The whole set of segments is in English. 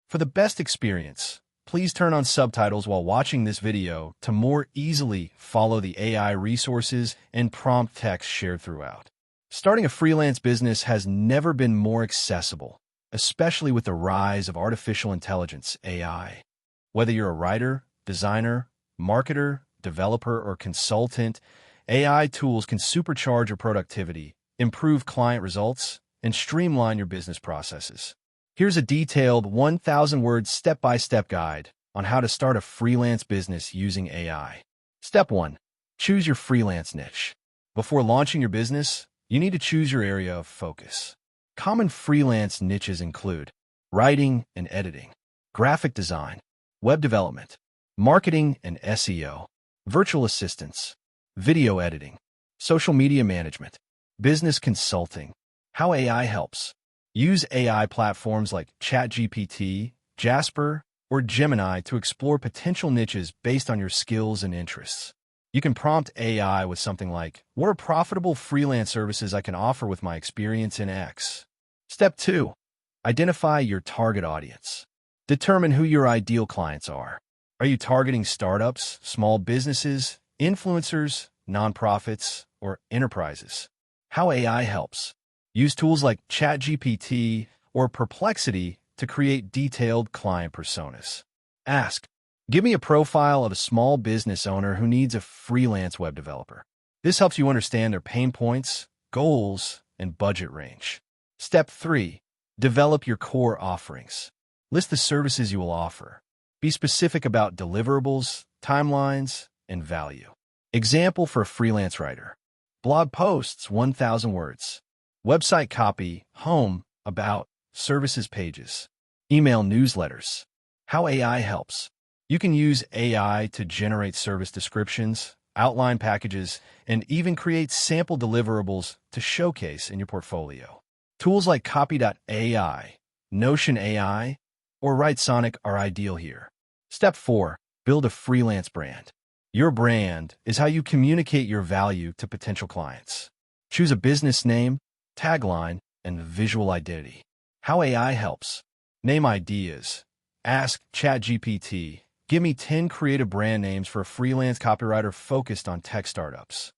For the best experience, please turn on subtitles while watching this video to more easily follow the AI resources and prompt text shared throughout. Starting a freelance business has never been more accessible, especially with the rise of artificial intelligence, AI. Whether you're a writer, designer, marketer, developer, or consultant, AI tools can supercharge your productivity, improve client results, and streamline your business processes. Here's a detailed 1,000-word step-by-step guide on how to start a freelance business using AI. Step 1. Choose your freelance niche. Before launching your business, you need to choose your area of focus. Common freelance niches include writing and editing, graphic design, web development, marketing and SEO, virtual assistants, video editing, social media management, business consulting. How AI helps. Use AI platforms like ChatGPT, Jasper, or Gemini to explore potential niches based on your skills and interests. You can prompt AI with something like, "What are profitable freelance services I can offer with my experience in X?" Step 2. Identify your target audience. Determine who your ideal clients are. Are you targeting startups, small businesses, influencers, nonprofits, or enterprises? How AI helps. Use tools like ChatGPT or Perplexity to create detailed client personas. Ask, "Give me a profile of a small business owner who needs a freelance web developer." This helps you understand their pain points, goals, and budget range. Step 3. Develop your core offerings. List the services you will offer. Be specific about deliverables, timelines, and value. Example for a freelance writer. Blog posts, 1,000 words. Website copy, home, about, services pages. Email newsletters. How AI helps. You can use AI to generate service descriptions, outline packages, and even create sample deliverables to showcase in your portfolio. Tools like Copy.ai, Notion AI, or WriteSonic are ideal here. Step 4. Build a freelance brand. Your brand is how you communicate your value to potential clients. Choose a business name, tagline, and visual identity. How AI helps. Name ideas. Ask ChatGPT, "Give me 10 creative brand names for a freelance copywriter focused on tech startups."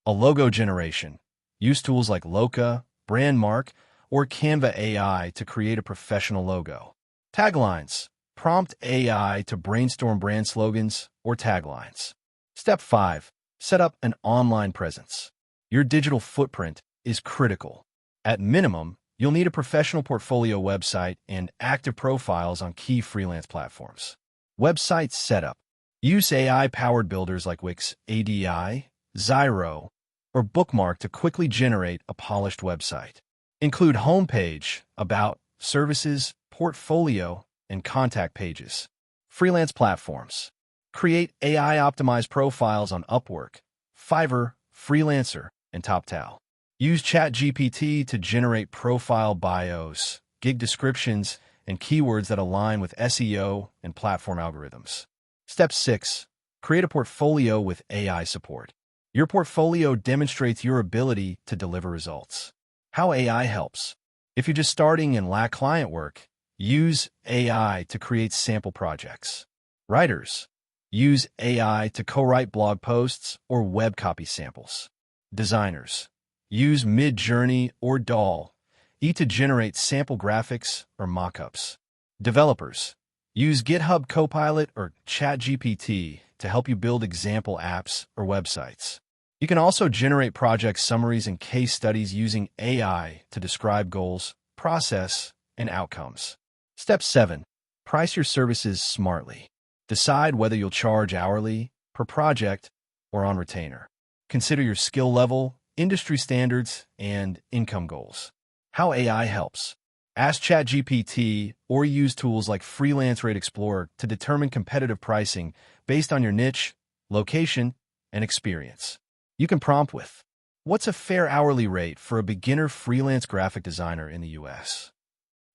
A logo generation. Use tools like Loca, Brandmark, or Canva AI to create a professional logo. Taglines. Prompt AI to brainstorm brand slogans or taglines. Step 5. Set up an online presence. Your digital footprint is critical. At minimum, you'll need a professional portfolio website and active profiles on key freelance platforms. Website setup. Use AI-powered builders like Wix, ADI, Zyro, or Bookmark to quickly generate a polished website. Include homepage, about, services, portfolio, and contact pages. Freelance platforms. Create AI-optimized profiles on Upwork, Fiverr, Freelancer, and TopTal. Use ChatGPT to generate profile bios, gig descriptions, and keywords that align with SEO and platform algorithms. Step 6. Create a portfolio with AI support. Your portfolio demonstrates your ability to deliver results. How AI helps. If you're just starting and lack client work, use AI to create sample projects. Writers. Use AI to co-write blog posts or web copy samples. Designers. Use Midjourney or DALL-E to generate sample graphics or mockups. Developers. Use GitHub Copilot or ChatGPT to help you build example apps or websites. You can also generate project summaries and case studies using AI to describe goals, process, and outcomes. Step 7. Price your services smartly. Decide whether you'll charge hourly, per project, or on retainer. Consider your skill level, industry standards, and income goals. How AI helps. Ask ChatGPT or use tools like Freelance Rate Explorer to determine competitive pricing based on your niche, location, and experience. You can prompt with, "What's a fair hourly rate for a beginner freelance graphic designer in the US?"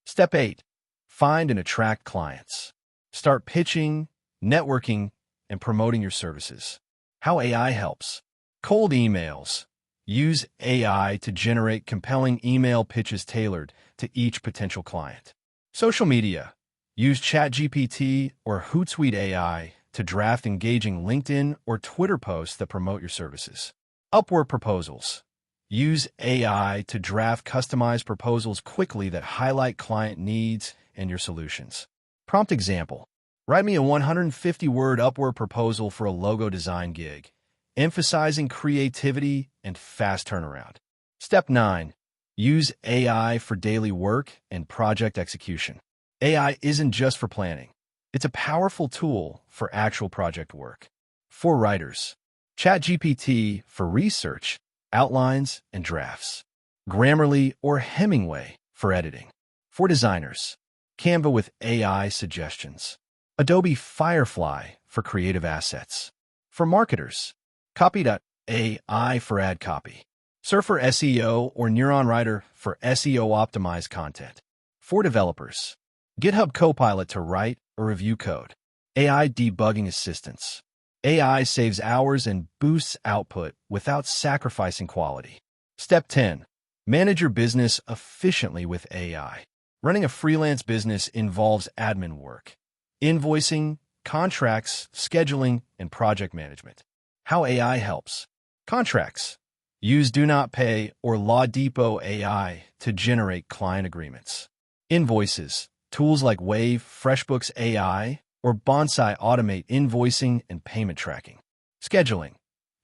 Step 8. Find and attract clients. Start pitching, networking, and promoting your services. How AI helps. Cold emails. Use AI to generate compelling email pitches tailored to each potential client. Social media. Use ChatGPT or Hootsuite AI to draft engaging LinkedIn or Twitter posts that promote your services. Upwork proposals. Use AI to draft customized proposals quickly that highlight client needs and your solutions. Prompt example. Write me a 150-word Upwork proposal for a logo design gig, emphasizing creativity and fast turnaround. Step 9. Use AI for daily work and project execution. AI isn't just for planning. It's a powerful tool for actual project work. For writers, ChatGPT for research, outlines, and drafts. Grammarly or Hemingway for editing. For designers, Canva with AI suggestions. Adobe Firefly for creative assets. For marketers, Copy.ai for ad copy. Surfer SEO or Neuron Writer for SEO-optimized content. For developers, GitHub Copilot to write or review code. AI debugging assistance. AI saves hours and boosts output without sacrificing quality. Step 10. Manage your business efficiently with AI. Running a freelance business involves admin work, invoicing, contracts, scheduling, and project management. How AI helps. Contracts. Use Do Not Pay or Law Depot AI to generate client agreements. Invoices. Tools like Wave, FreshBooks AI, or Bonsai automate invoicing and payment tracking. Scheduling.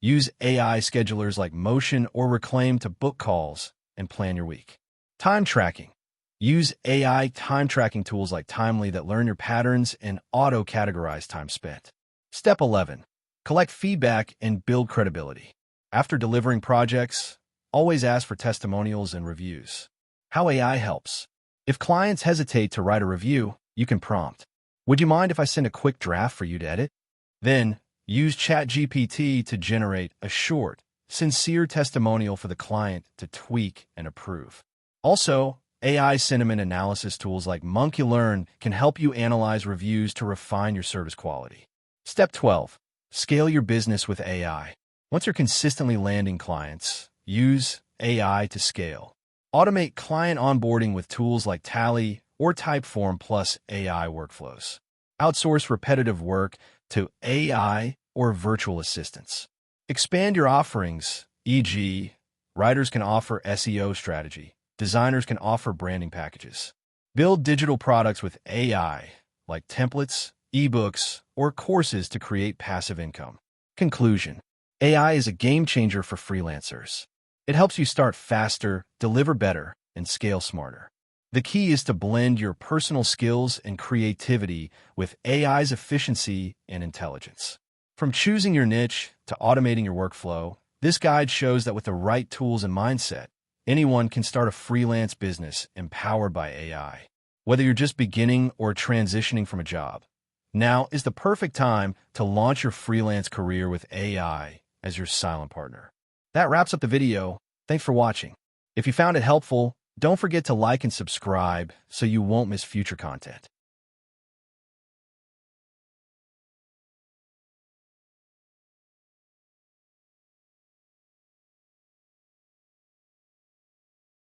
Use AI schedulers like Motion or Reclaim to book calls and plan your week. Time tracking. Use AI time tracking tools like Timely that learn your patterns and auto-categorize time spent. Step 11. Collect feedback and build credibility. After delivering projects, always ask for testimonials and reviews. How AI helps. If clients hesitate to write a review, you can prompt, "Would you mind if I send a quick draft for you to edit?" Then, use ChatGPT to generate a short, sincere testimonial for the client to tweak and approve. Also, AI sentiment analysis tools like Monkey can help you analyze reviews to refine your service quality. Step 12. Scale your business with AI. Once you're consistently landing clients, use AI to scale. Automate client onboarding with tools like Tally or Typeform plus AI workflows. Outsource repetitive work to AI or virtual assistants. Expand your offerings, e.g., writers can offer SEO strategy, designers can offer branding packages. Build digital products with AI, like templates, ebooks, or courses to create passive income. Conclusion. AI is a game changer for freelancers. It helps you start faster, deliver better, and scale smarter. The key is to blend your personal skills and creativity with AI's efficiency and intelligence. From choosing your niche to automating your workflow, this guide shows that with the right tools and mindset, anyone can start a freelance business empowered by AI. Whether you're just beginning or transitioning from a job, now is the perfect time to launch your freelance career with AI as your silent partner. That wraps up the video. Thanks for watching. If you found it helpful, don't forget to like and subscribe so you won't miss future content.